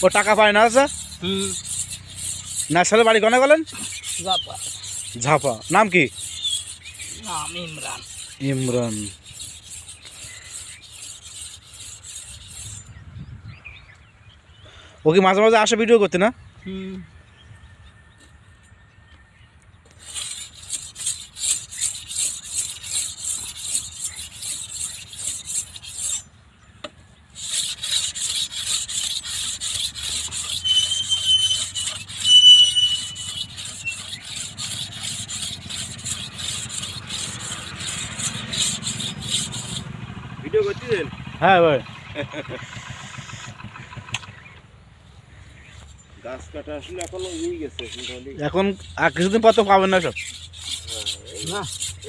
ও টাকা পায় না আছে ন্যাশনাল বাড়ি কোনে বলেন ঝাপা ঝাপা নাম কি নাম ইমরান ইমরান ও কি মাঝে মাঝে আসে ভিডিও করতে না ভিডিও করতেছেন হ্যাঁ ভাই গাছ কাটা আসলে এখনো ইয়ে গেছে এখন আর কিছুদিন পর তো পাবেন না সব না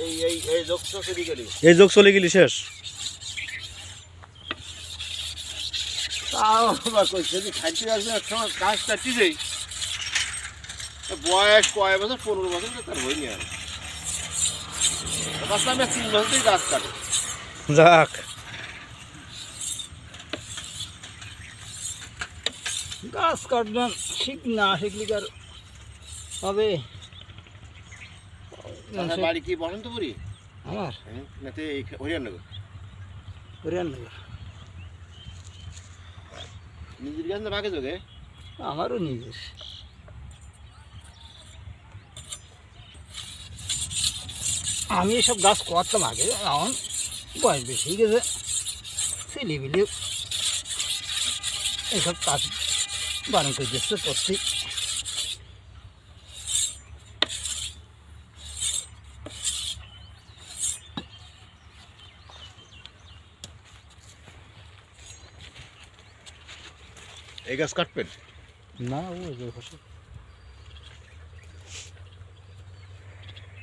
এই এই এই যোগটা চলে গেলি এই যোগ চলে গেলি শেষ তাও আবার কইছে যে খাইতে আসবে এক সময় গাছ কাটি যাই বয়স কয় বছর 15 বছর তার হয়নি আর গাছ আমি 3 বছরই গাছ কাটে যাক গাছ কাটবেন শিখ না শিখলি কার হবে আপনার বাড়ি কি বসন্তপুরি আমার নাতে হরিয়ানগর হরিয়ানগর নিজের গাছ না বাগে যোগে আমারও নিজের আমি এসব গাছ করতাম আগে এখন বয়স বেশি হয়ে গেছে ছেলেবিলি এসব কাজ বারণ করে দিচ্ছে করছি এই গাছ কাটবেন না ও যে ফসল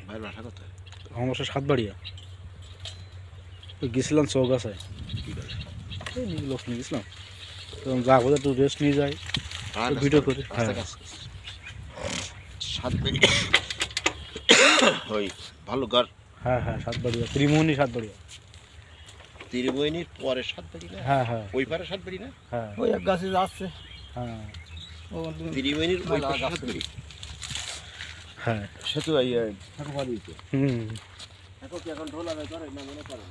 ভাইয়ের বাসা কোথায় আমার বাসা সাতবাড়িয়া ওই গেছিলাম চৌগাছায় কি করে এই লোক নিয়ে গেছিলাম তখন যা বোঝা একটু রেস্ট নিয়ে যাই ভিডিও করি হ্যাঁ সাতবাড়ি ওই ভালো গার হ্যাঁ হ্যাঁ সাতবাড়িয়া ত্রিমোহনী সাতবাড়িয়া তিরুবইনির পরে সাতবাড়ি না হ্যাঁ হ্যাঁ ওই পারে সাতবাড়ি না হ্যাঁ ওই এক গাছে যাচ্ছে হ্যাঁ তিরুবইনির ওই পারে সাতবাড়ি হ্যাঁ সে তো এই ঠাকুর বাড়িতে হুম এখন কি এখন ঢোলা করে না মনে করে